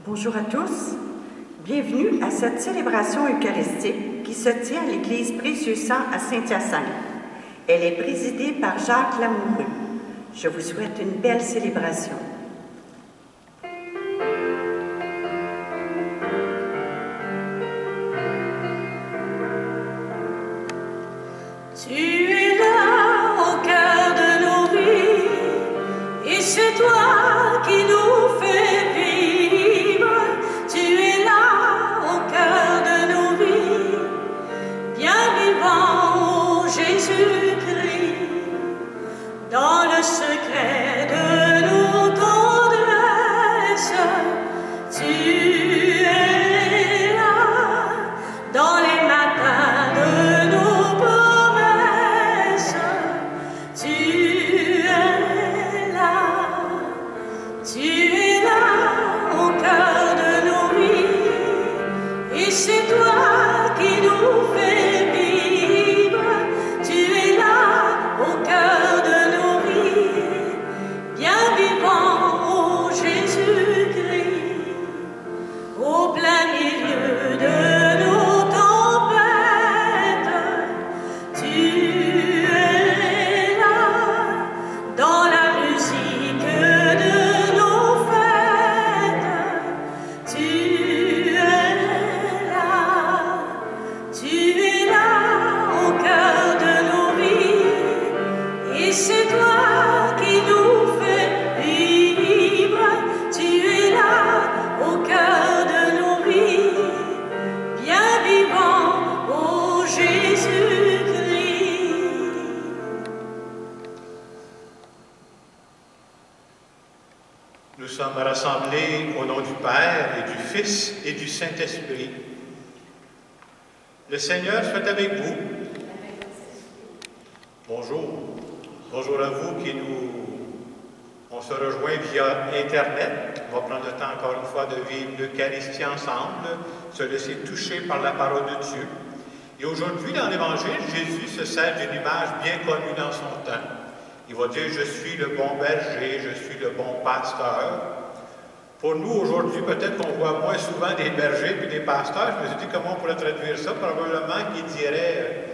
Bonjour à tous. Bienvenue à cette célébration eucharistique qui se tient à l'église Précieux-Sang à Saint-Hyacinthe. Elle est présidée par Jacques Lamoureux. Je vous souhaite une belle célébration. Tu es là au cœur de nos vies, et c'est toi qui nous fais vivre. Tu es là au cœur de nos vies, bien vivant, ô Jésus-Christ, dans le secret de nos tendresses. Tu es là dans les matins de nos promesses. Tu es là au cœur de nos vies, et c'est toi qui nous fais vivre. Tu es là au cœur de nos vies, bien vivant, ô Jésus-Christ, au plein milieu de nos tempêtes. Tu es là dans la musique de nos fêtes. Tu es là au cœur de nos vies, et c'est toi qui nous fais vivre. Tu es là au cœur de nos vies, bien vivant, ô Jésus-Christ. Nous sommes rassemblés au nom du Père et du Fils et du Saint-Esprit. Le Seigneur soit avec vous. Bonjour. Bonjour à vous on se rejoint via Internet. On va prendre le temps encore une fois de vivre l'Eucharistie ensemble, se laisser toucher par la parole de Dieu. Et aujourd'hui, dans l'Évangile, Jésus se sert d'une image bien connue dans son temps. Il va dire « Je suis le bon berger, je suis le bon pasteur ». Pour nous, aujourd'hui, peut-être qu'on voit moins souvent des bergers que des pasteurs. Je me suis dit comment on pourrait traduire ça. Probablement qu'il dirait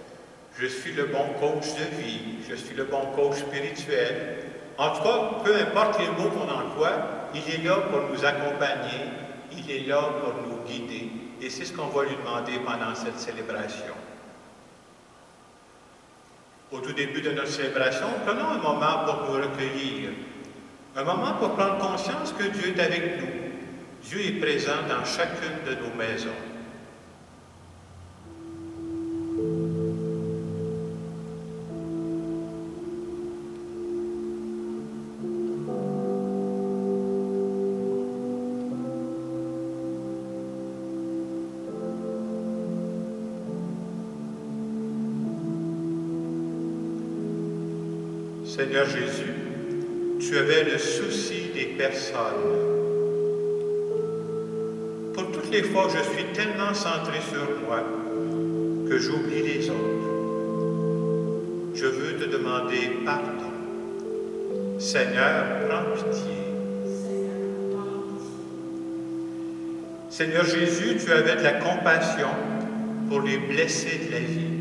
« Je suis le bon coach de vie, je suis le bon coach spirituel ». En tout cas, peu importe les mots qu'on emploie, il est là pour nous accompagner, il est là pour nous guider. Et c'est ce qu'on va lui demander pendant cette célébration. Au tout début de notre célébration, prenons un moment pour nous recueillir. Un moment pour prendre conscience que Dieu est avec nous. Dieu est présent dans chacune de nos maisons. Seigneur Jésus, tu avais le souci des personnes. Pour toutes les fois où je suis tellement centré sur moi que j'oublie les autres, je veux te demander pardon. Seigneur, prends pitié. Seigneur Jésus, tu avais de la compassion pour les blessés de la vie.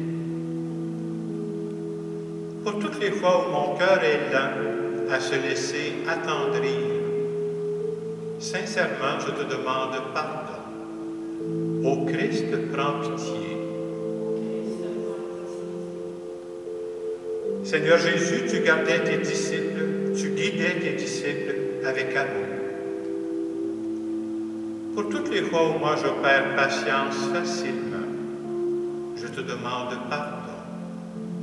Pour toutes les fois où mon cœur est lent à se laisser attendrir, sincèrement, je te demande pardon. Ô Christ, prends pitié. Seigneur Jésus, tu gardais tes disciples, tu guidais tes disciples avec amour. Pour toutes les fois où moi je perds patience facilement, je te demande pardon.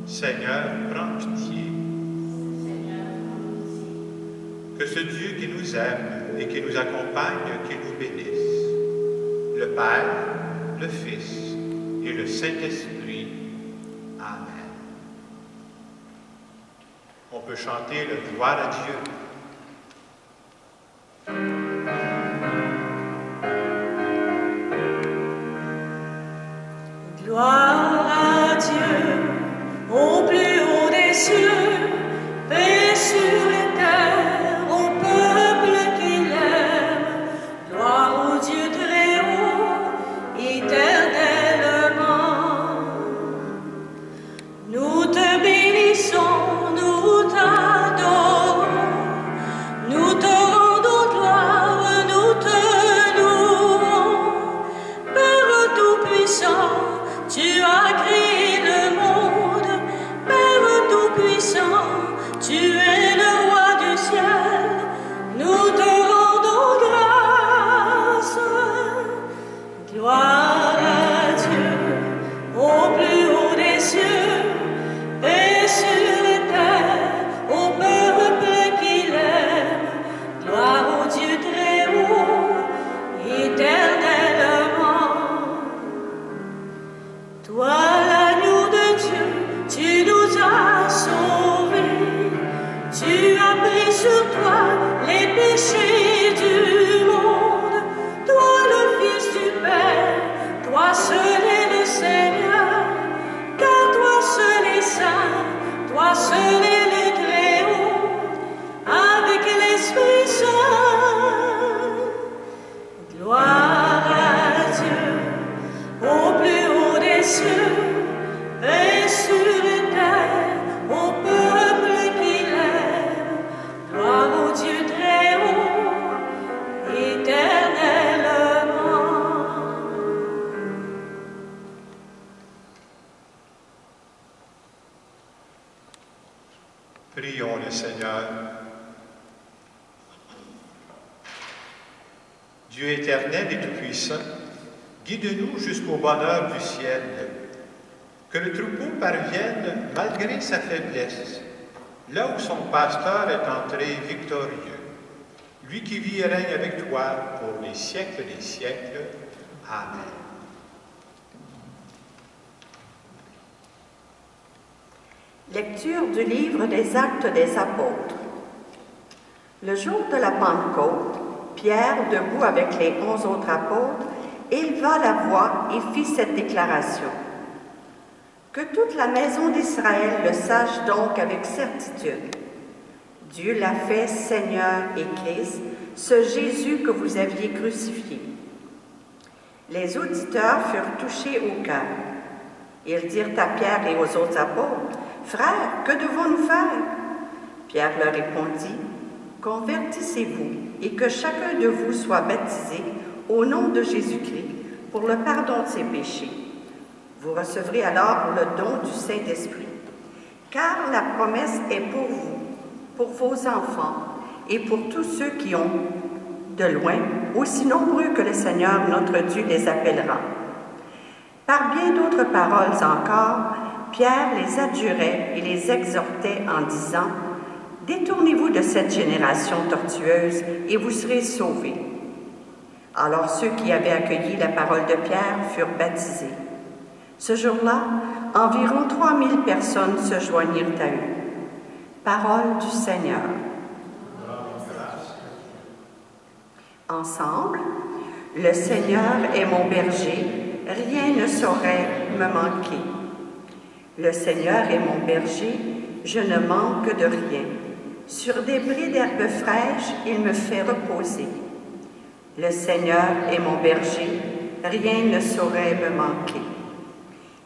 Seigneur, prends pitié. Que ce Dieu qui nous aime et qui nous accompagne, qu'il nous bénisse. Le Père, le Fils et le Saint-Esprit. Amen. On peut chanter le gloire à Dieu. Gloire à Dieu au plus haut des cieux, paix sur les terres au peuple qu'il aime. Gloire le Seigneur. Dieu éternel et tout-puissant, guide-nous jusqu'au bonheur du ciel. Que le troupeau parvienne, malgré sa faiblesse, là où son pasteur est entré victorieux. Lui qui vit et règne avec toi pour les siècles des siècles. Amen. Lecture du livre des Actes des Apôtres. Le jour de la Pentecôte, Pierre, debout avec les 11 autres apôtres, éleva la voix et fit cette déclaration. Que toute la maison d'Israël le sache donc avec certitude. Dieu l'a fait Seigneur et Christ, ce Jésus que vous aviez crucifié. Les auditeurs furent touchés au cœur. Ils dirent à Pierre et aux autres apôtres, « Frères, que devons-nous faire? » Pierre leur répondit, « Convertissez-vous et que chacun de vous soit baptisé au nom de Jésus-Christ pour le pardon de ses péchés. Vous recevrez alors le don du Saint-Esprit, car la promesse est pour vous, pour vos enfants et pour tous ceux qui ont, de loin, aussi nombreux que le Seigneur notre Dieu les appellera. » Par bien d'autres paroles encore, Pierre les adjurait et les exhortait en disant, « Détournez-vous de cette génération tortueuse et vous serez sauvés. » Alors ceux qui avaient accueilli la parole de Pierre furent baptisés. Ce jour-là, environ 3000 personnes se joignirent à eux. Parole du Seigneur. Ensemble, le Seigneur est mon berger, rien ne saurait me manquer. Le Seigneur est mon berger, je ne manque de rien. Sur des bris d'herbes fraîches, il me fait reposer. Le Seigneur est mon berger, rien ne saurait me manquer.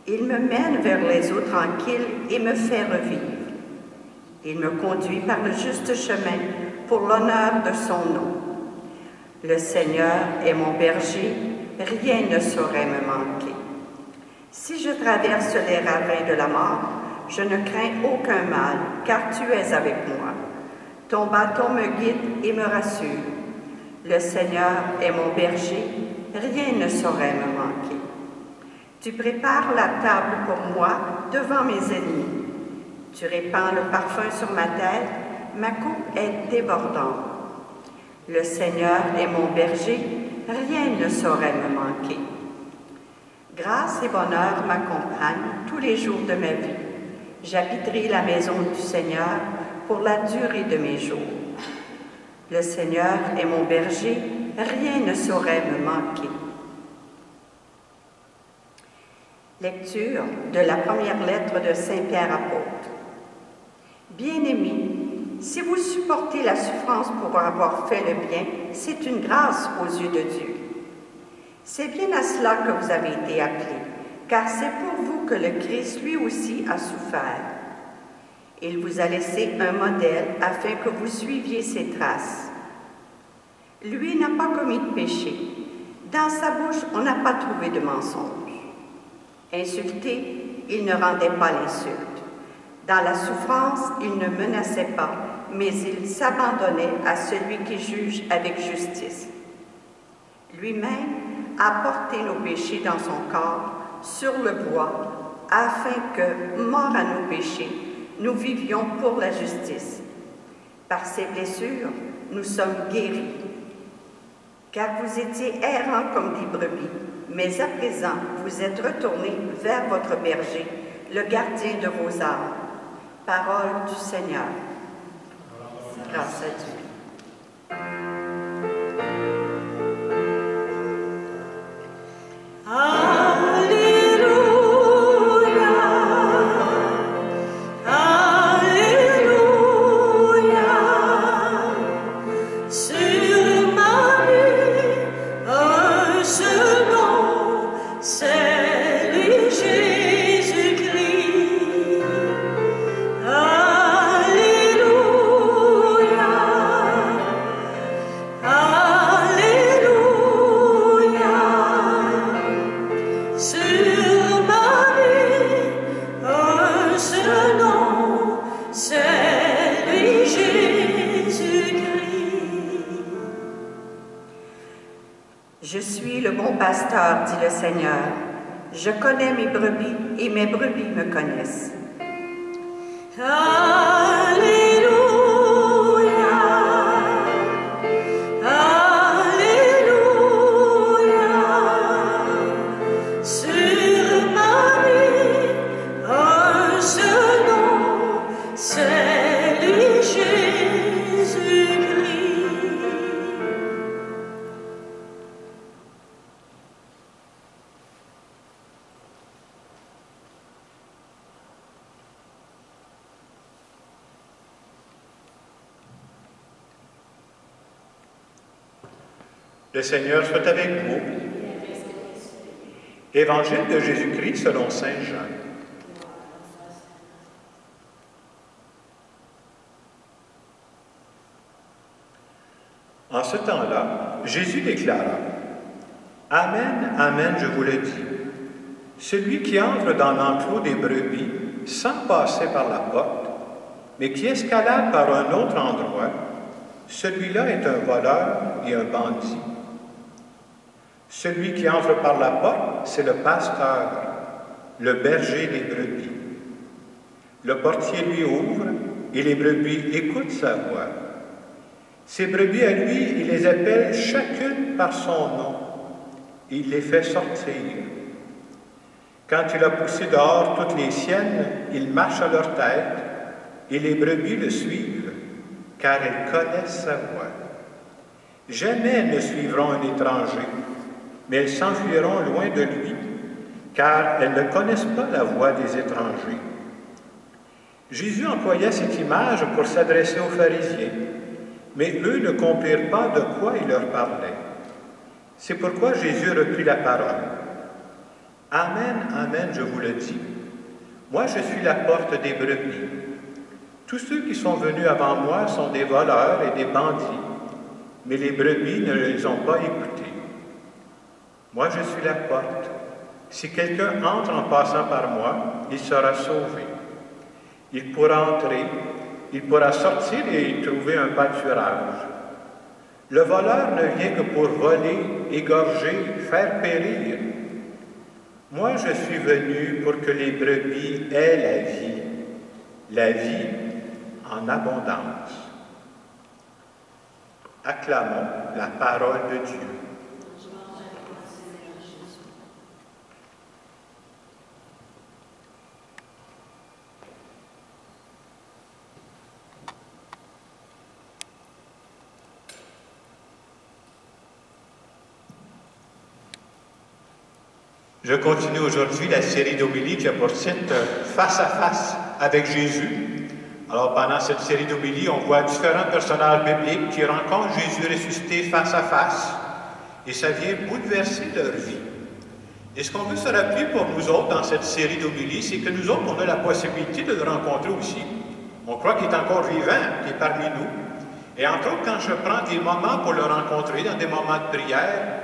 Il me mène vers les eaux tranquilles et me fait revivre. Il me conduit par le juste chemin pour l'honneur de son nom. Le Seigneur est mon berger, rien ne saurait me manquer. Si je traverse les ravins de la mort, je ne crains aucun mal, car tu es avec moi. Ton bâton me guide et me rassure. Le Seigneur est mon berger, rien ne saurait me manquer. Tu prépares la table pour moi devant mes ennemis. Tu répands le parfum sur ma tête, ma coupe est débordante. Le Seigneur est mon berger, rien ne saurait me manquer. Grâce et bonheur m'accompagnent tous les jours de ma vie. J'habiterai la maison du Seigneur pour la durée de mes jours. Le Seigneur est mon berger, rien ne saurait me manquer. Lecture de la première lettre de Saint Pierre apôtre. Bien-aimés, si vous supportez la souffrance pour avoir fait le bien, c'est une grâce aux yeux de Dieu. C'est bien à cela que vous avez été appelés, car c'est pour vous que le Christ lui aussi a souffert. Il vous a laissé un modèle afin que vous suiviez ses traces. Lui n'a pas commis de péché. Dans sa bouche, on n'a pas trouvé de mensonge. Insulté, il ne rendait pas l'insulte. Dans la souffrance, il ne menaçait pas, mais il s'abandonnait à celui qui juge avec justice. Lui-même a porté nos péchés dans son corps, sur le bois, afin que, morts à nos péchés, nous vivions pour la justice. Par ses blessures, nous sommes guéris. Car vous étiez errants comme des brebis, mais à présent, vous êtes retournés vers votre berger, le gardien de vos âmes. Parole du Seigneur. Grâce à Dieu. Alléluia. Je suis le bon pasteur, dit le Seigneur. Je connais mes brebis et mes brebis me connaissent. Alléluia, Alléluia, sur Marie, un seul nom, c'est lui Jésus-Christ. Le Seigneur soit avec vous. Évangile de Jésus-Christ selon saint Jean. En ce temps-là, Jésus déclara: Amen, amen, je vous le dis. Celui qui entre dans l'enclos des brebis sans passer par la porte, mais qui escalade par un autre endroit, celui-là est un voleur et un bandit. Celui qui entre par la porte, c'est le pasteur, le berger des brebis. Le portier lui ouvre et les brebis écoutent sa voix. Ces brebis à lui, il les appelle chacune par son nom et il les fait sortir. Quand il a poussé dehors toutes les siennes, il marche à leur tête et les brebis le suivent, car elles connaissent sa voix. Jamais elles ne suivront un étranger, mais elles s'enfuiront loin de lui, car elles ne connaissent pas la voix des étrangers. Jésus employa cette image pour s'adresser aux pharisiens, mais eux ne comprirent pas de quoi il leur parlait. C'est pourquoi Jésus reprit la parole. Amen, amen, je vous le dis. Moi, je suis la porte des brebis. Tous ceux qui sont venus avant moi sont des voleurs et des bandits, mais les brebis ne les ont pas écoutés. Moi, je suis la porte. Si quelqu'un entre en passant par moi, il sera sauvé. Il pourra entrer, il pourra sortir et y trouver un pâturage. Le voleur ne vient que pour voler, égorger, faire périr. Moi, je suis venu pour que les brebis aient la vie en abondance. Acclamons la parole de Dieu. Je continue aujourd'hui la série d'homélies qui a pour titre « Face à face avec Jésus ». Alors, pendant cette série d'homélies, on voit différents personnages bibliques qui rencontrent Jésus ressuscité face à face, et ça vient bouleverser leur vie. Et ce qu'on veut se rappeler pour nous autres dans cette série d'homélies, c'est que nous autres, on a la possibilité de le rencontrer aussi. On croit qu'il est encore vivant, qu'il est parmi nous. Et entre autres, quand je prends des moments pour le rencontrer, dans des moments de prière,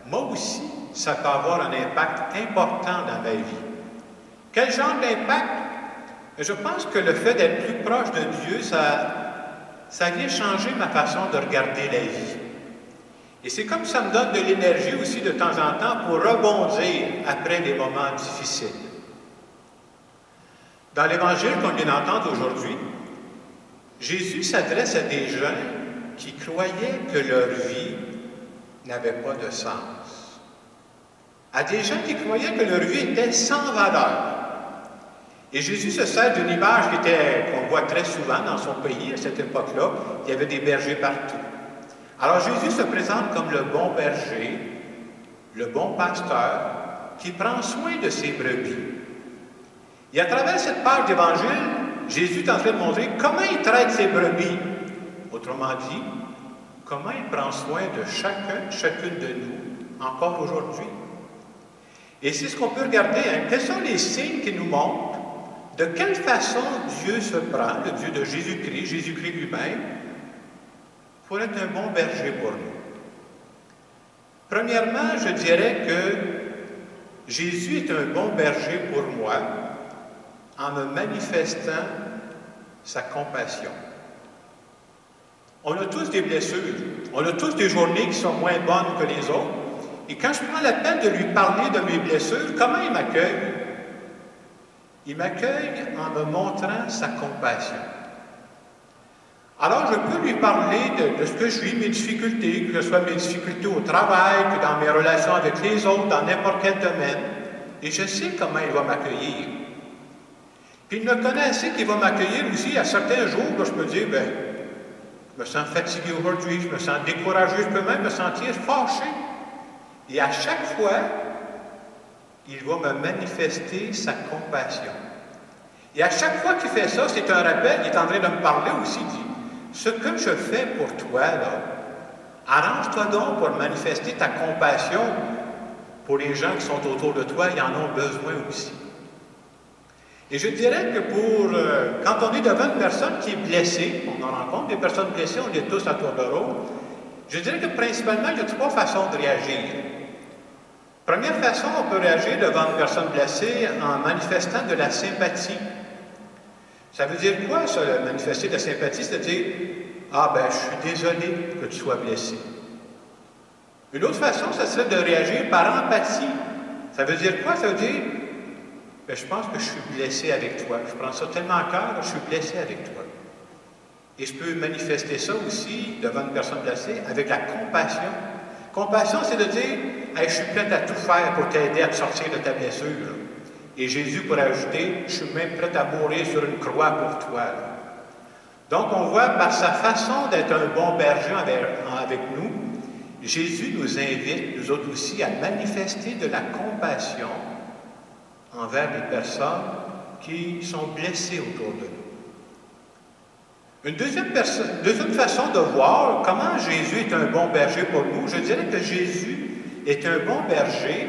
moi aussi, ça peut avoir un impact important dans ma vie. Quel genre d'impact? Je pense que le fait d'être plus proche de Dieu, ça vient changer ma façon de regarder la vie. Et c'est comme ça me donne de l'énergie aussi de temps en temps pour rebondir après des moments difficiles. Dans l'Évangile qu'on vient d'entendre aujourd'hui, Jésus s'adresse à des gens qui croyaient que leur vie n'avait pas de sens. À des gens qui croyaient que leur vie était sans valeur. Et Jésus se sert d'une image qu'on voit très souvent dans son pays à cette époque-là. Il y avait des bergers partout. Alors Jésus se présente comme le bon berger, le bon pasteur, qui prend soin de ses brebis. Et à travers cette page d'Évangile, Jésus est en train de montrer comment il traite ses brebis. Autrement dit, comment il prend soin de chacune de nous, encore aujourd'hui. Et c'est ce qu'on peut regarder. Quels sont les signes qui nous montrent de quelle façon Dieu se prend, le Dieu de Jésus-Christ lui-même, pour être un bon berger pour nous. Premièrement, je dirais que Jésus est un bon berger pour moi en me manifestant sa compassion. On a tous des blessures, on a tous des journées qui sont moins bonnes que les autres, Et quand je prends la peine de lui parler de mes blessures, comment il m'accueille? Il m'accueille en me montrant sa compassion. Alors, je peux lui parler de ce que je vis, mes difficultés, que ce soit mes difficultés au travail, que dans mes relations avec les autres, dans n'importe quel domaine. Et je sais comment il va m'accueillir. Puis il me connaît assez qu'il va m'accueillir aussi à certains jours où je peux dire, bien, je me sens fatigué aujourd'hui, je me sens découragé, je peux même me sentir fâché. Et à chaque fois, il va me manifester sa compassion. Et à chaque fois qu'il fait ça, c'est un rappel, il est en train de me parler aussi, il dit, ce que je fais pour toi, là, arrange-toi donc pour manifester ta compassion pour les gens qui sont autour de toi, ils en ont besoin aussi. Et je dirais que quand on est devant une personne qui est blessée, on en rencontre des personnes blessées, on est tous à tour de rôle, je dirais que principalement, il y a 3 façons de réagir. Première façon, on peut réagir devant une personne blessée en manifestant de la sympathie. Ça veut dire quoi, ça, manifester de la sympathie? C'est-à-dire, ah ben, je suis désolé que tu sois blessé. Une autre façon, ça serait de réagir par empathie. Ça veut dire quoi? Ça veut dire, ben, je pense que je suis blessé avec toi. Je prends ça tellement à cœur, je suis blessé avec toi. Et je peux manifester ça aussi devant une personne blessée avec la compassion. Compassion, c'est de dire, hey, je suis prêt à tout faire pour t'aider à te sortir de ta blessure. Et Jésus pourrait ajouter, je suis même prêt à mourir sur une croix pour toi. Donc, on voit par sa façon d'être un bon berger avec nous, Jésus nous invite, nous autres aussi, à manifester de la compassion envers les personnes qui sont blessées autour de nous. Une deuxième façon de voir comment Jésus est un bon berger pour nous, je dirais que Jésus est un bon berger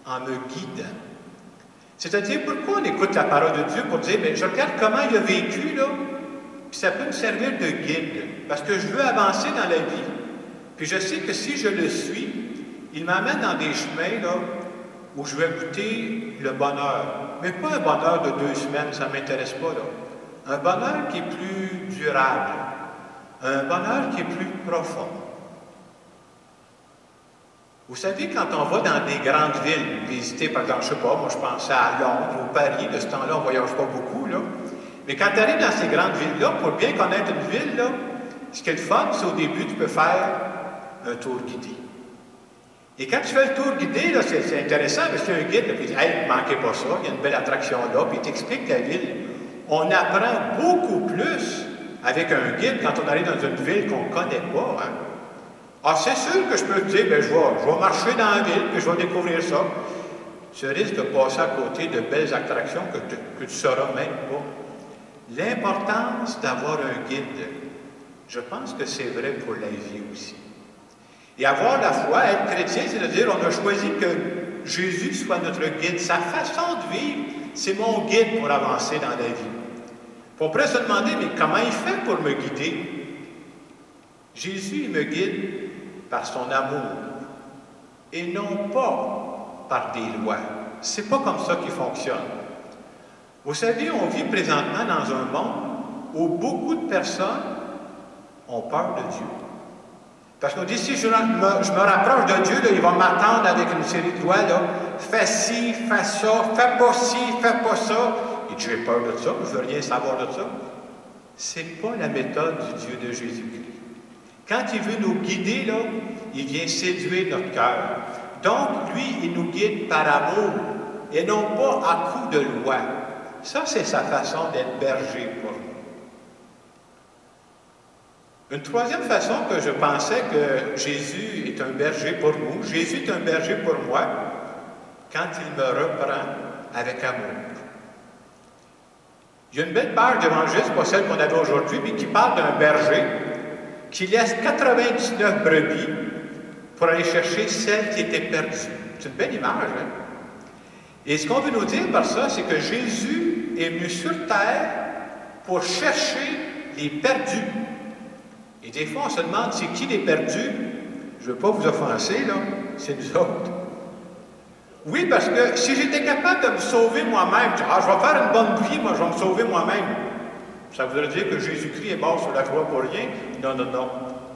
en me guidant. C'est-à-dire, pourquoi on écoute la parole de Dieu pour dire, bien, je regarde comment il a vécu, là, puis ça peut me servir de guide, parce que je veux avancer dans la vie. Puis je sais que si je le suis, il m'amène dans des chemins, là, où je vais goûter le bonheur. Mais pas un bonheur de 2 semaines, ça ne m'intéresse pas, là. Un bonheur qui est plus durable, un bonheur qui est plus profond. Vous savez, quand on va dans des grandes villes, visiter, par exemple, je ne sais pas, moi je pensais à Londres ou Paris, de ce temps-là, on ne voyage pas beaucoup, là. Mais quand tu arrives dans ces grandes villes-là, pour bien connaître une ville, là, ce qui est le fun, c'est au début, tu peux faire un tour guidé. Et quand tu fais le tour guidé, là, c'est intéressant, parce qu'il y a un guide, là, puis il dit, hey, ne manquez pas ça, il y a une belle attraction là, puis il t'explique la ville. On apprend beaucoup plus avec un guide quand on arrive dans une ville qu'on ne connaît pas. Hein? Ah, c'est sûr que je peux te dire, bien, je vais marcher dans la ville, puis je vais découvrir ça. Tu risques de passer à côté de belles attractions que tu ne sauras même pas. L'importance d'avoir un guide, je pense que c'est vrai pour la vie aussi. Et avoir la foi, être chrétien, c'est de dire, on a choisi que Jésus soit notre guide. Sa façon de vivre, c'est mon guide pour avancer dans la vie. On pourrait se demander, mais comment il fait pour me guider? Jésus, il me guide par son amour et non pas par des lois. C'est pas comme ça qu'il fonctionne. Vous savez, on vit présentement dans un monde où beaucoup de personnes ont peur de Dieu. Parce qu'on dit, si je me rapproche de Dieu, là, il va m'attendre avec une série de lois, là, fais ci, fais ça, fais pas ci, fais pas ça. Et tu as peur de ça, je ne veux rien savoir de ça. Ce n'est pas la méthode du Dieu de Jésus-Christ. Quand il veut nous guider, là, il vient séduire notre cœur. Donc, lui, il nous guide par amour et non pas à coup de loi. Ça, c'est sa façon d'être berger pour nous. Une troisième façon que je pensais que Jésus est un berger pour nous, Jésus est un berger pour moi, quand il me reprend avec amour. Il y a une belle page d'évangile, pas celle qu'on avait aujourd'hui, mais qui parle d'un berger qui laisse 99 brebis pour aller chercher celle qui était perdue. C'est une belle image, hein? Et ce qu'on veut nous dire par ça, c'est que Jésus est venu sur terre pour chercher les perdus. Et des fois, on se demande, c'est qui les perdus? Je ne veux pas vous offenser, là, c'est nous autres. Oui, parce que si j'étais capable de me sauver moi-même, je vais faire une bonne vie, moi je vais me sauver moi-même. Ça voudrait dire que Jésus-Christ est mort sur la croix pour rien? Non, non, non.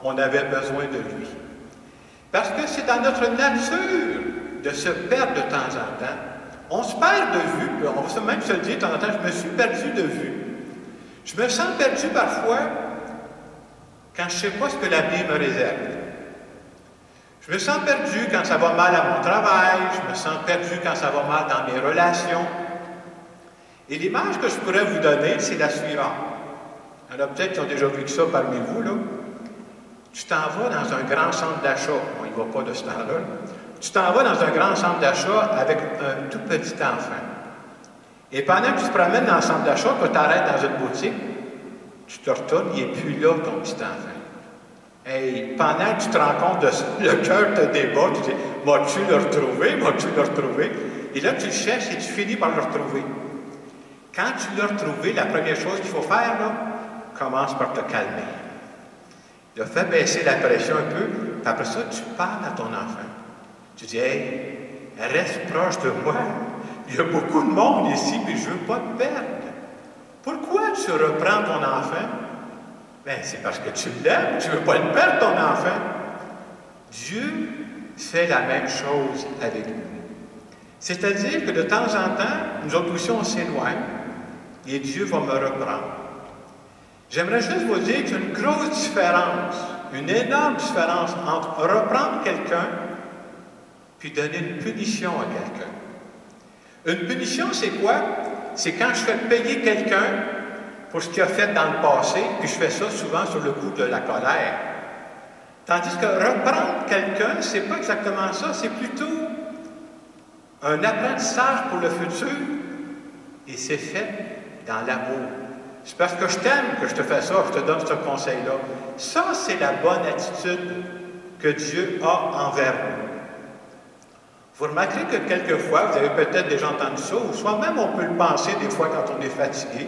On avait besoin de lui. Parce que c'est dans notre nature de se perdre de temps en temps. On se perd de vue, puis on va même se le dire de temps en temps, je me suis perdu de vue. Je me sens perdu parfois quand je ne sais pas ce que la vie me réserve. Je me sens perdu quand ça va mal à mon travail, je me sens perdu quand ça va mal dans mes relations. Et l'image que je pourrais vous donner, c'est la suivante. Il y en a peut-être qui ont déjà vu ça parmi vous, là. Tu t'en vas dans un grand centre d'achat. Bon, il ne va pas de ce temps-là. Tu t'en vas dans un grand centre d'achat avec un tout petit enfant. Et pendant que tu te promènes dans le centre d'achat, tu t'arrêtes dans une boutique, tu te retournes, il n'est plus là, ton petit enfant. Et pendant que tu te rends compte de ça, le cœur te débat, tu dis, vas-tu le retrouver, vas-tu le retrouver? Et là, tu le cherches et tu finis par le retrouver. Quand tu l'as retrouvé, la première chose qu'il faut faire, là, commence par te calmer. Il a fait baisser la pression un peu, puis après ça, tu parles à ton enfant. Tu dis, hey, reste proche de moi. Il y a beaucoup de monde ici, puis je ne veux pas te perdre. Pourquoi tu reprends ton enfant? Bien, c'est parce que tu l'aimes, tu ne veux pas le perdre, ton enfant. Dieu fait la même chose avec nous. C'est-à-dire que de temps en temps, nous autres aussi, on s'éloigne, et Dieu va me reprendre. J'aimerais juste vous dire qu'il y a une grosse différence, une énorme différence entre reprendre quelqu'un puis donner une punition à quelqu'un. Une punition, c'est quoi? C'est quand je fais payer quelqu'un pour ce qu'il a fait dans le passé, puis je fais ça souvent sur le coup de la colère. Tandis que reprendre quelqu'un, c'est pas exactement ça, c'est plutôt un apprentissage pour le futur, et c'est fait dans l'amour. C'est parce que je t'aime que je te fais ça, je te donne ce conseil-là. Ça, c'est la bonne attitude que Dieu a envers nous. Vous remarquerez que quelquefois, vous avez peut-être déjà entendu ça, ou soit même on peut le penser des fois quand on est fatigué.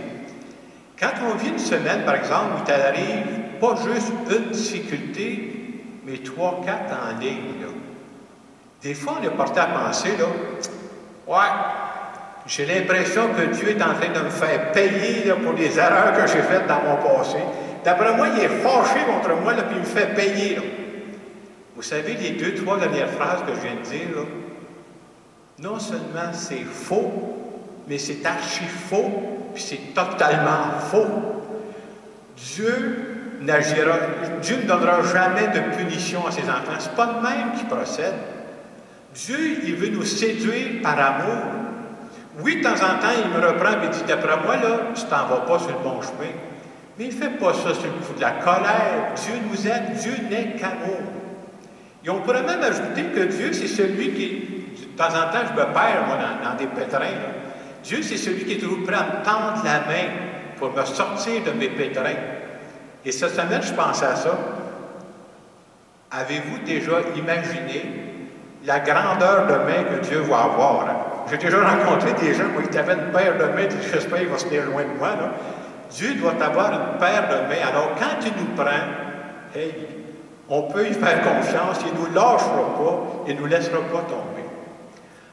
Quand on vit une semaine, par exemple, où il t'arrive pas juste une difficulté, mais 3, 4 en ligne, là. Des fois, on est porté à penser, là, ouais, j'ai l'impression que Dieu est en train de me faire payer là, pour les erreurs que j'ai faites dans mon passé. D'après moi, il est fâché contre moi, là, puis il me fait payer. Là. Vous savez, les 2, 3 dernières phrases que je viens de dire, là, non seulement c'est faux, mais c'est archi faux, puis c'est totalement faux. Dieu ne donnera jamais de punition à ses enfants. Ce n'est pas de même qu'il procède. Dieu, il veut nous séduire par amour. Oui, de temps en temps, il me reprend et dit, d'après moi, là, tu t'en vas pas sur le bon chemin. Mais il ne fait pas ça sur le coup de la colère. Dieu nous aime, Dieu n'est qu'amour. Et on pourrait même ajouter que Dieu, c'est celui qui, de temps en temps, je me perds, moi, dans des pétrins. Là. Dieu, c'est celui qui est toujours prêt à me tendre la main pour me sortir de mes pétrins. Et cette semaine, je pensais à ça. Avez-vous déjà imaginé la grandeur de main que Dieu va avoir? Hein? J'ai déjà rencontré des gens qui avaient une paire de mains, j'espère qu'il va se tenir loin de moi. Là. Dieu doit avoir une paire de mains. Alors, quand il nous prend, hey, on peut y faire confiance, il ne nous lâchera pas, il ne nous laissera pas tomber.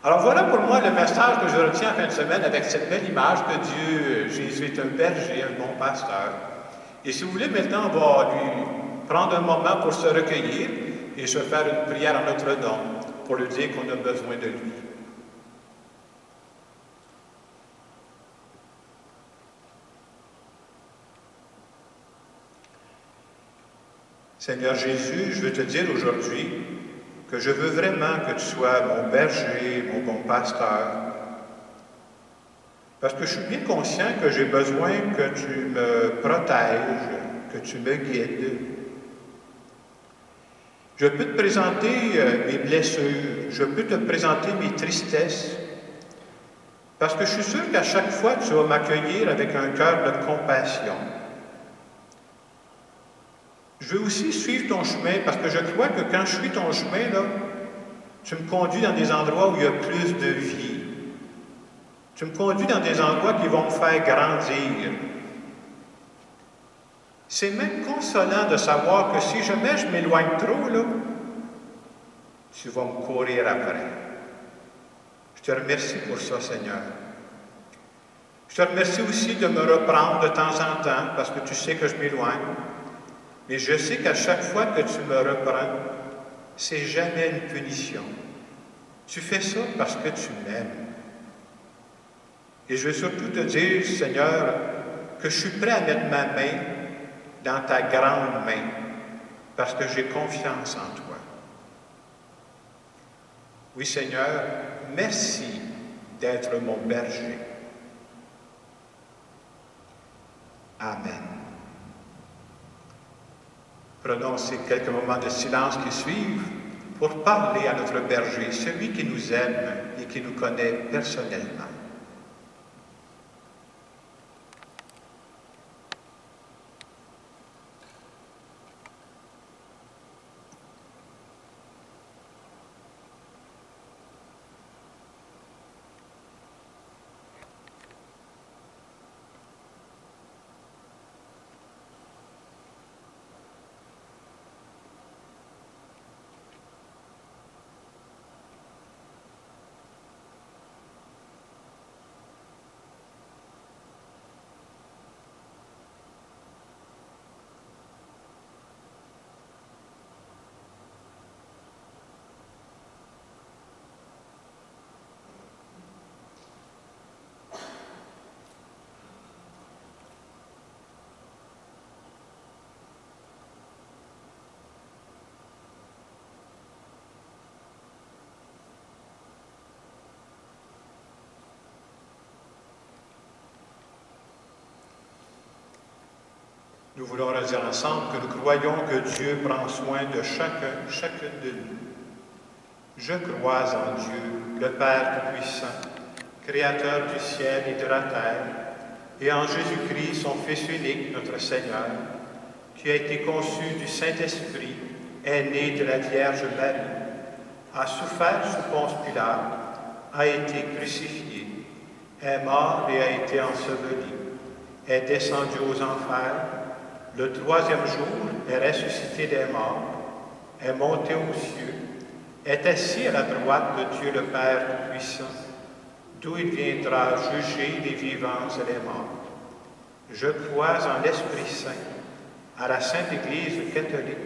Alors, voilà pour moi le message que je retiens en fin de semaine avec cette belle image que Dieu, Jésus est un berger, un bon pasteur. Et si vous voulez, maintenant, on va lui prendre un moment pour se recueillir et se faire une prière en notre nom pour lui dire qu'on a besoin de lui. Seigneur Jésus, je veux te dire aujourd'hui que je veux vraiment que tu sois mon berger, mon bon pasteur, parce que je suis bien conscient que j'ai besoin que tu me protèges, que tu me guides. Je peux te présenter mes blessures, je peux te présenter mes tristesses, parce que je suis sûr qu'à chaque fois, tu vas m'accueillir avec un cœur de compassion. Je veux aussi suivre ton chemin, parce que je crois que quand je suis ton chemin, là, tu me conduis dans des endroits où il y a plus de vie. Tu me conduis dans des endroits qui vont me faire grandir. C'est même consolant de savoir que si jamais je m'éloigne trop, là, tu vas me courir après. Je te remercie pour ça, Seigneur. Je te remercie aussi de me reprendre de temps en temps, parce que tu sais que je m'éloigne. Mais je sais qu'à chaque fois que tu me reprends, c'est jamais une punition. Tu fais ça parce que tu m'aimes. Et je veux surtout te dire, Seigneur, que je suis prêt à mettre ma main dans ta grande main, parce que j'ai confiance en toi. Oui, Seigneur, merci d'être mon berger. Amen. Prenons ces quelques moments de silence qui suivent pour parler à notre berger, celui qui nous aime et qui nous connaît personnellement. Nous voulons redire ensemble que nous croyons que Dieu prend soin de chacune de nous. Je crois en Dieu, le Père Tout-Puissant, Créateur du ciel et de la terre, et en Jésus-Christ, son Fils unique, notre Seigneur, qui a été conçu du Saint-Esprit, est né de la Vierge Marie, a souffert sous Ponce Pilate, a été crucifié, est mort et a été enseveli, est descendu aux enfers, le troisième jour est ressuscité des morts, est monté aux cieux, est assis à la droite de Dieu le Père Tout-Puissant, d'où il viendra juger les vivants et les morts. Je crois en l'Esprit Saint, à la Sainte Église catholique,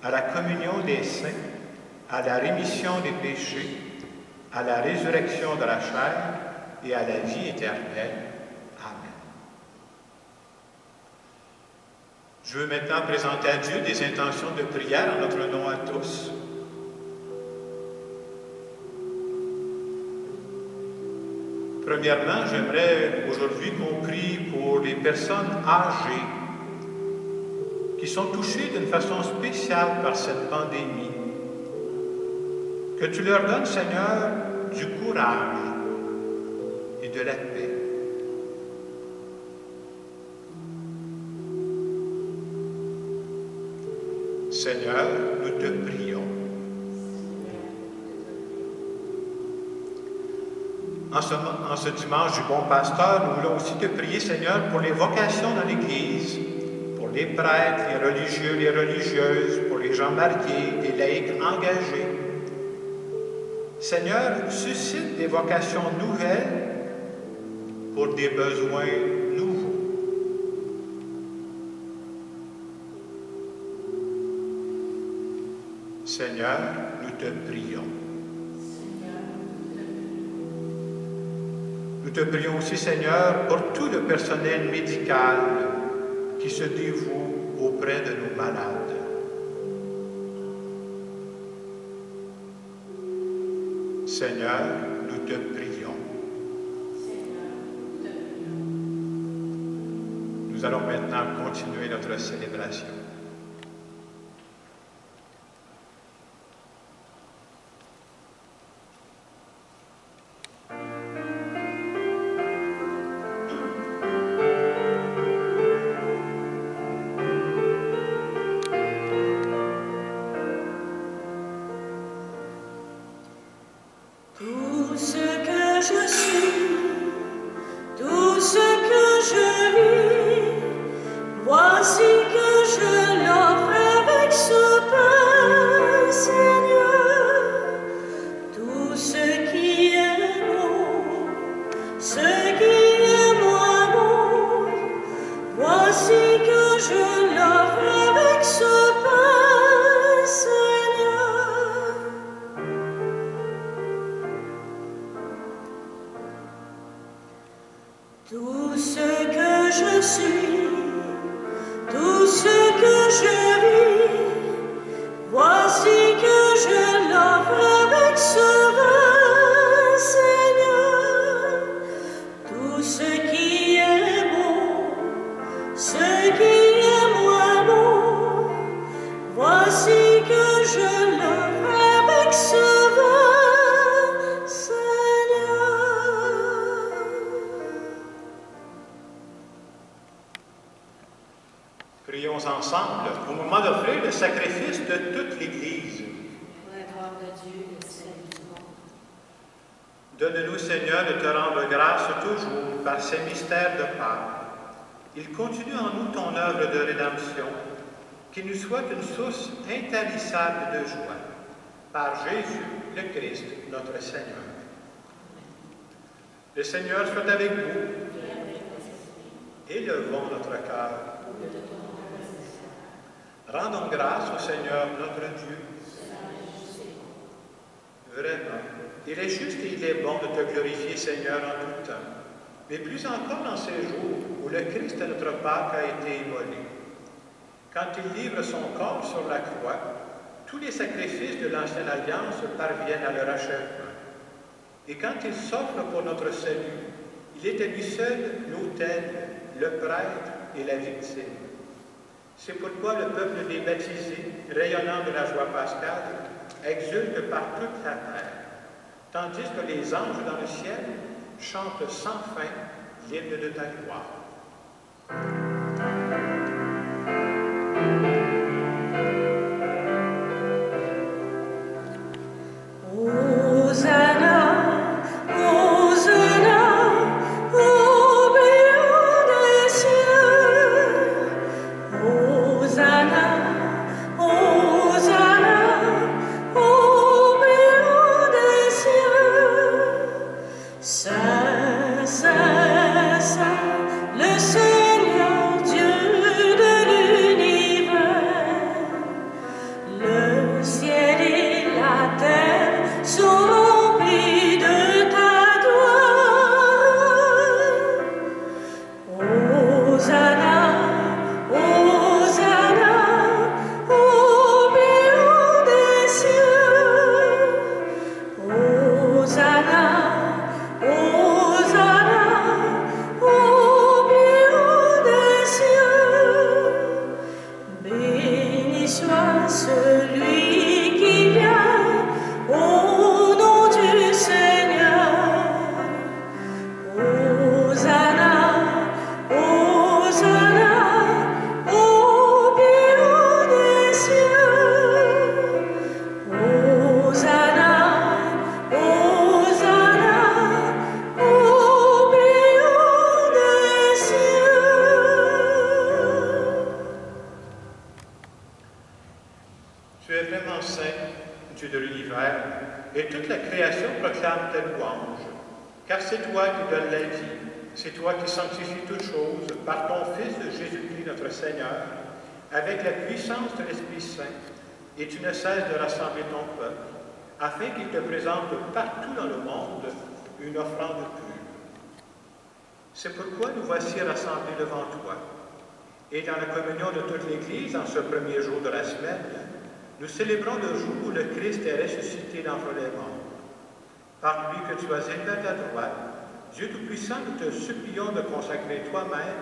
à la communion des saints, à la rémission des péchés, à la résurrection de la chair et à la vie éternelle. Amen. Je veux maintenant présenter à Dieu des intentions de prière en notre nom à tous. Premièrement, j'aimerais aujourd'hui qu'on prie pour les personnes âgées qui sont touchées d'une façon spéciale par cette pandémie. Que tu leur donnes, Seigneur, du courage et de la paix. Seigneur, nous te prions. En ce dimanche du bon pasteur, nous voulons aussi te prier, Seigneur, pour les vocations dans l'Église, pour les prêtres, les religieux, les religieuses, pour les gens mariés, les laïcs engagés. Seigneur, suscite des vocations nouvelles pour des besoins nouveaux. Seigneur, nous te prions. Nous te prions aussi, Seigneur, pour tout le personnel médical qui se dévoue auprès de nos malades. Seigneur, nous te prions. Nous allons maintenant continuer notre célébration. Tout ce que je suis, tout ce que je vis, voici que je l'offre avec ce pain, Seigneur. Tout ce qui est bon, ce qui est moins bon, voici que je l'offre avec ce pain, Seigneur. Tout ce que je suis, tout ce que je vis, voici que je l'offre avec ce vin, Seigneur. Tout ce qui est beau, ce qui est moins beau, voici que je l'offre avec ce vin, Seigneur. Prions ensemble au moment d'offrir le sacrifice de toute l'Église. Pour la gloire de Dieu, le salut du monde. Donne-nous, Seigneur, de te rendre grâce toujours par ces mystères de Pâques. Il continue en nous ton œuvre de rédemption, qui nous soit une source intarissable de joie. Par Jésus, le Christ, notre Seigneur. Le Seigneur soit avec vous. Élevons notre cœur. Rendons grâce au Seigneur, notre Dieu. Vraiment, il est juste et il est bon de te glorifier, Seigneur, en tout temps, mais plus encore en ces jours où le Christ, notre Pâque, a été immolé. Quand il livre son corps sur la croix, tous les sacrifices de l'Ancienne Alliance parviennent à leur achèvement. Et quand il s'offre pour notre salut, il est à lui seul l'autel, le prêtre et la victime. C'est pourquoi le peuple des baptisés, rayonnant de la joie pascale, exulte par toute la terre, tandis que les anges dans le ciel chantent sans fin l'hymne de ta gloire. C'est toi qui sanctifies toutes choses par ton Fils Jésus-Christ notre Seigneur, avec la puissance de l'Esprit Saint, et tu ne cesses de rassembler ton peuple, afin qu'il te présente partout dans le monde une offrande pure. C'est pourquoi nous voici rassemblés devant toi. Et dans la communion de toute l'Église, en ce premier jour de la semaine, nous célébrons le jour où le Christ est ressuscité d'entre les morts. Par lui que tu as élevé à ta droite, Dieu Tout-Puissant, nous te supplions de consacrer toi-même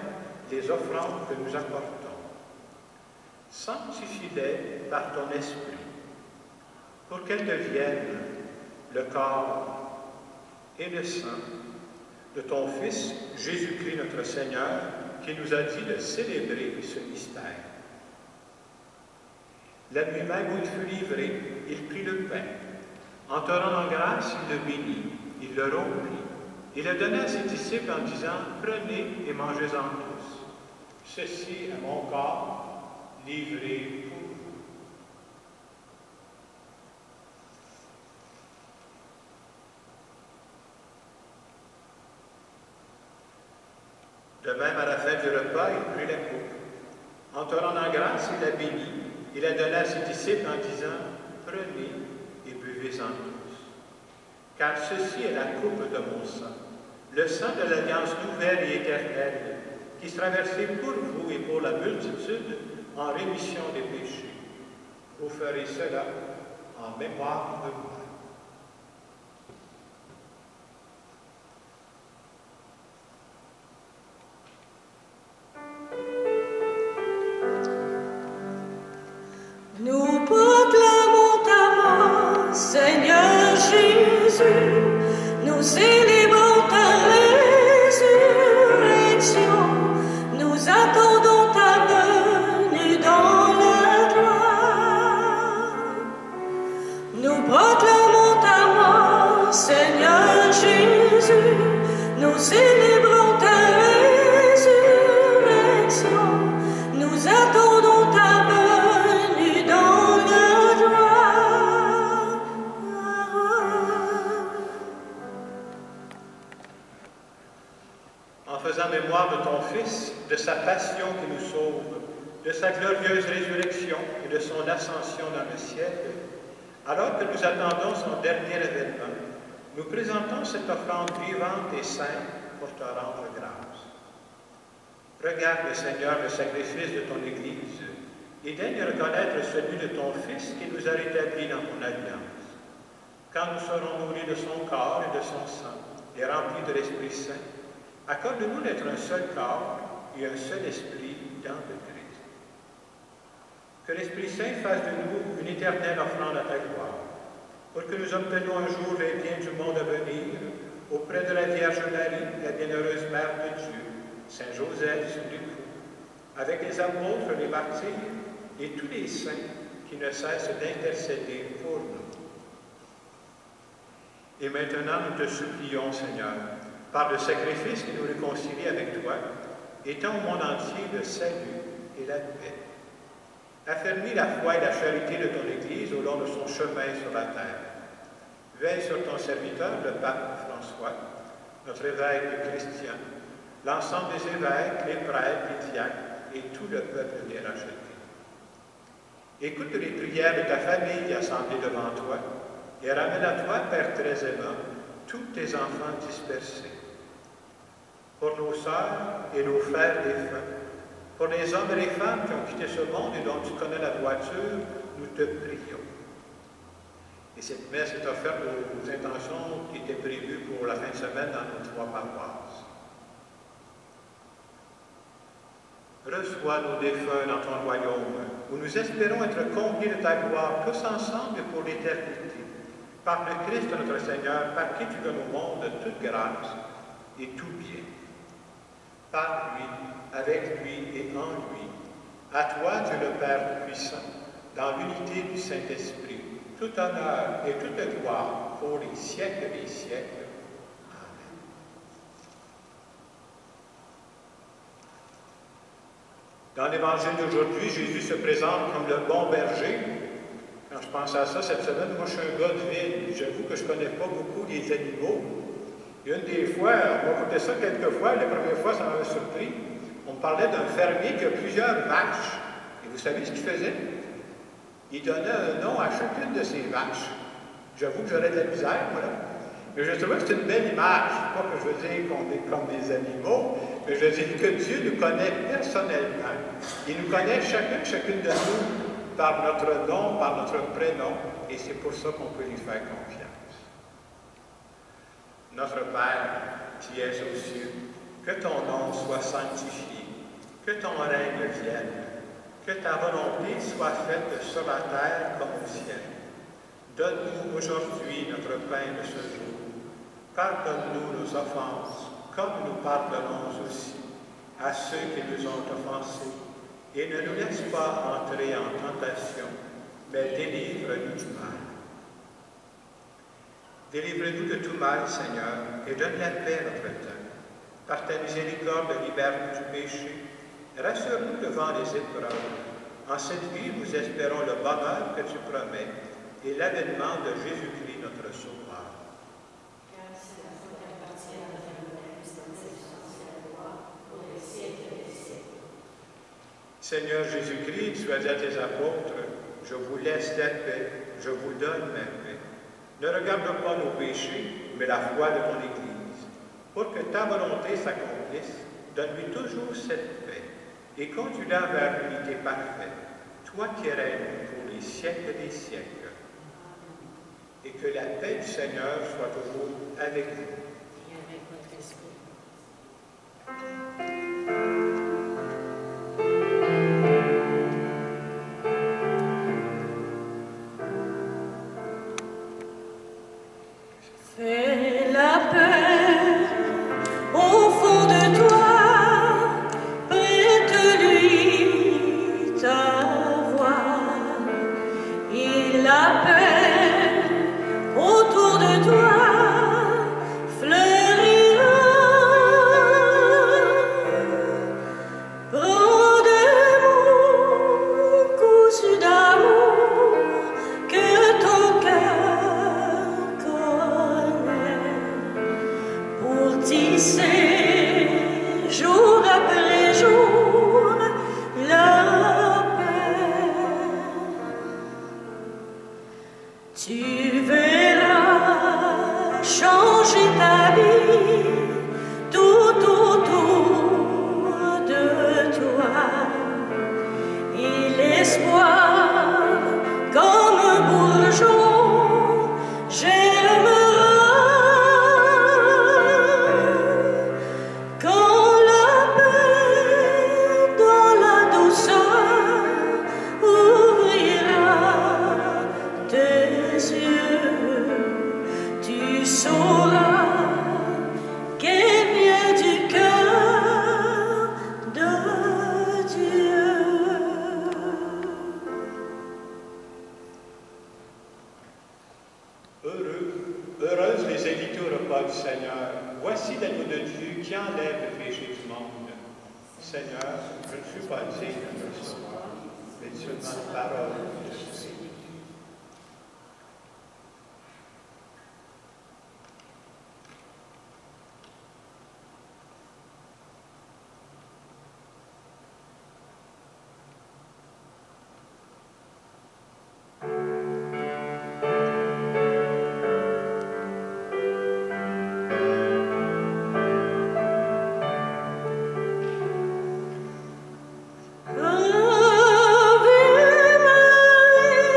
les offrandes que nous apportons. Sanctifie-les par ton esprit, pour qu'elles deviennent le corps et le sang de ton Fils Jésus-Christ notre Seigneur, qui nous a dit de célébrer ce mystère. La nuit même où il fut livré, il prit le pain. En te rendant grâce, il le bénit, il le rompit. Il le donna à ses disciples en disant, « Prenez et mangez-en tous. Ceci est mon corps livré pour vous. » De même, à la fin du repas, il prit la coupe. En te rendant grâce, il la bénit. Il la donna à ses disciples en disant, « Prenez et buvez-en tous. Car ceci est la coupe de mon sang, le sang de l'alliance nouvelle et éternelle, qui sera versé pour vous et pour la multitude en rémission des péchés. Vous ferez cela en mémoire de moi. Nous proclamons ta mort, Seigneur Jésus, nous célébrons ta résurrection, nous attendons ta venue dans la gloire. Nous proclamons ta mort, Seigneur Jésus, nous célébrons ta résurrection, nous attendons ta venue dans la gloire. En faisant mémoire de ton Fils, de sa passion qui nous sauve, de sa glorieuse résurrection et de son ascension dans le ciel, alors que nous attendons son dernier événement, nous présentons cette offrande vivante et sainte pour te rendre grâce. Regarde, Seigneur, le sacrifice de ton Église et daigne reconnaître celui de ton Fils qui nous a rétablis dans ton alliance. Quand nous serons nourris de son corps et de son sang et remplis de l'Esprit Saint, accorde-nous d'être un seul corps et un seul esprit dans le Christ. Que l'Esprit Saint fasse de nous une éternelle offrande à ta gloire, pour que nous obtenions un jour les biens du monde à venir, auprès de la Vierge Marie, la bienheureuse Mère de Dieu, Saint Joseph, son époux, avec les apôtres, les martyrs et tous les saints qui ne cessent d'intercéder pour nous. Et maintenant, nous te supplions, Seigneur, par le sacrifice qui nous réconcilie avec toi, étends au monde entier le salut et la paix. Affermis la foi et la charité de ton Église au long de son chemin sur la terre. Veille sur ton serviteur, le pape François, notre évêque Christian, l'ensemble des évêques, les prêtres, les diacres et tout le peuple des rachetés. Écoute les prières de ta famille assemblée devant toi et ramène à toi, Père très aimant, tous tes enfants dispersés. Pour nos sœurs et nos frères défunts, pour les hommes et les femmes qui ont quitté ce monde et dont tu connais la droiture, nous te prions. Et cette messe est offerte aux intentions qui étaient prévues pour la fin de semaine dans nos 3 paroisses. Reçois nos défunts dans ton royaume, où nous espérons être comblés de ta gloire, tous ensemble et pour l'éternité. Par le Christ notre Seigneur, par qui tu donnes au monde toute grâce et tout bien. Par lui, avec lui et en lui, à toi, Dieu le Père puissant, dans l'unité du Saint-Esprit, tout honneur et toute gloire pour les siècles des siècles. Amen. Dans l'Évangile d'aujourd'hui, Jésus se présente comme le bon berger. Quand je pense à ça cette semaine, moi je suis un gars de ville. J'avoue que je ne connais pas beaucoup les animaux. Et une des fois, on m'a écouté ça quelques fois, la première fois ça m'avait surpris. On me parlait d'un fermier qui a plusieurs vaches. Et vous savez ce qu'il faisait? Il donnait un nom à chacune de ses vaches. J'avoue que j'aurais de la misère, moi, là. Mais je trouvais que c'est une belle image. Pas que je veux dire qu'on est comme des animaux, mais je veux dire que Dieu nous connaît personnellement. Il nous connaît chacune de nous par notre nom, par notre prénom, et c'est pour ça qu'on peut lui faire confiance. Notre Père, qui es aux cieux, que ton nom soit sanctifié, que ton règne vienne, que ta volonté soit faite sur la terre comme au ciel. Donne-nous aujourd'hui notre pain de ce jour. Pardonne-nous nos offenses, comme nous pardonnons aussi à ceux qui nous ont offensés. Et ne nous laisse pas entrer en tentation, mais délivre-nous du mal. Délivre-nous de tout mal, Seigneur, et donne la paix à notre temps. Par ta miséricorde, libère-nous du péché. Rassure-nous devant les épreuves. En cette vie, nous espérons le bonheur que tu promets et l'avènement de Jésus-Christ, notre Sauveur. Seigneur Jésus-Christ, tu as dit à tes apôtres, je vous laisse la paix, je vous donne ma paix. Ne regarde pas nos péchés, mais la foi de ton Église. Pour que ta volonté s'accomplisse, donne-lui toujours cette paix et conduis-la vers l'unité parfaite, toi qui règnes pour les siècles des siècles. Et que la paix du Seigneur soit toujours avec vous. Et avec votre esprit. Fais la paix au fond de toi, prête-lui ta voix, et la paix autour de toi fleurira. Prends des mots cousus d'amour que ton cœur connaît, pour tisser jour après jour la paix. Tu verras changer ta vie tout autour de toi, et l'espoir comme un bourgeon germera quand la paix dans la douceur ouvrira tes yeux. Tu sauras qu'elle vient du cœur de Dieu. Heureuses les invités au repas du Seigneur. Voici l'agneau de Dieu qui enlève le péché du monde. Seigneur, je ne suis pas digne de te recevoir, mais seulement une parole que je sais. Ave Maria.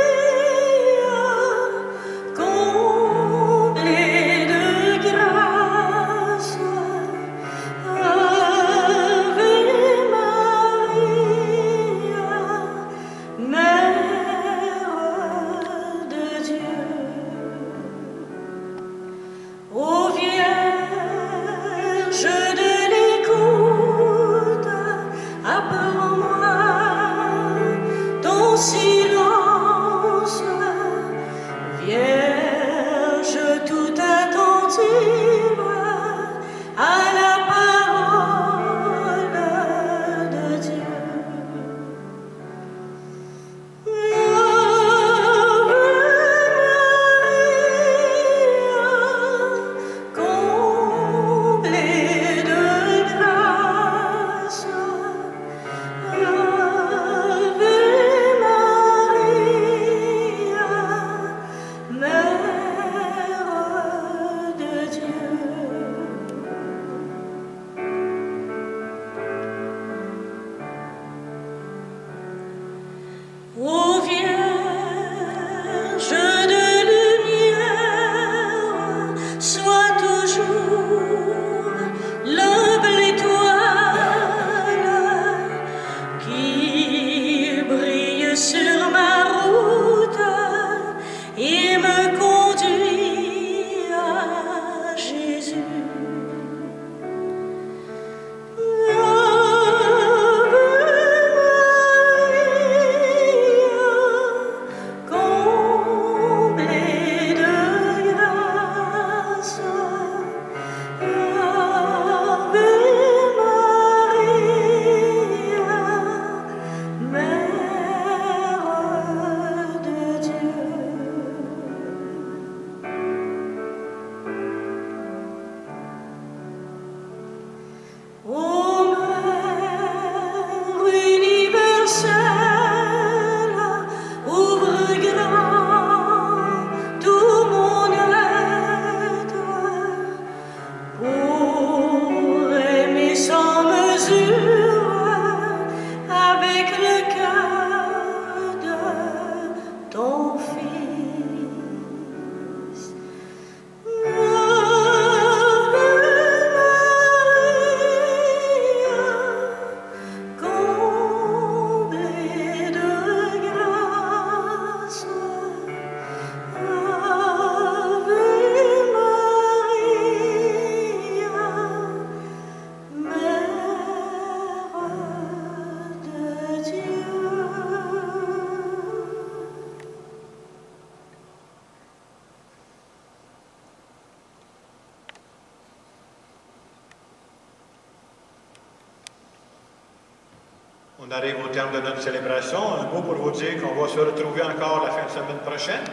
On arrive au terme de notre célébration. Un mot pour vous dire qu'on va se retrouver encore la fin de semaine prochaine.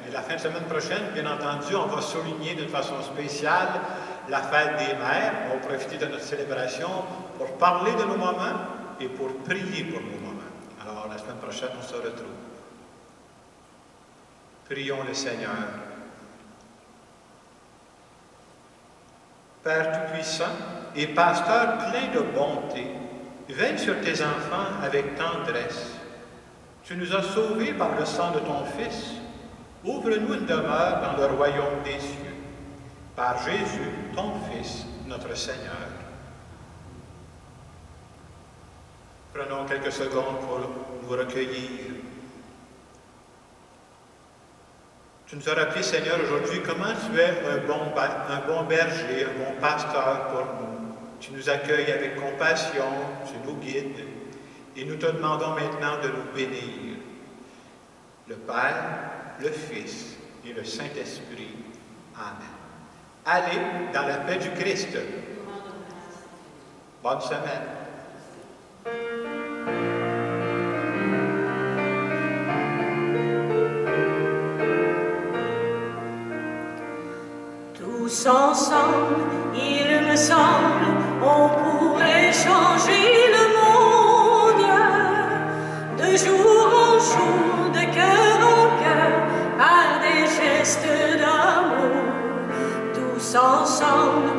Et la fin de semaine prochaine, bien entendu, on va souligner d'une façon spéciale la fête des mères. On va profiter de notre célébration pour parler de nos moments et pour prier pour nos moments. Alors, la semaine prochaine, on se retrouve. Prions le Seigneur. Père Tout-Puissant et Pasteur plein de bonté, veille sur tes enfants avec tendresse. Tu nous as sauvés par le sang de ton Fils. Ouvre-nous une demeure dans le royaume des cieux. Par Jésus, ton Fils, notre Seigneur. Prenons quelques secondes pour nous recueillir. Tu nous as rappelé, Seigneur, aujourd'hui comment tu es un bon berger, un bon pasteur pour nous. Tu nous accueilles avec compassion, tu nous guides, et nous te demandons maintenant de nous bénir. Le Père, le Fils et le Saint-Esprit. Amen. Allez dans la paix du Christ. Bonne semaine. Tous ensemble, il me semble, on pourrait changer le monde de jour en jour, de cœur en cœur, par des gestes d'amour. Tous ensemble,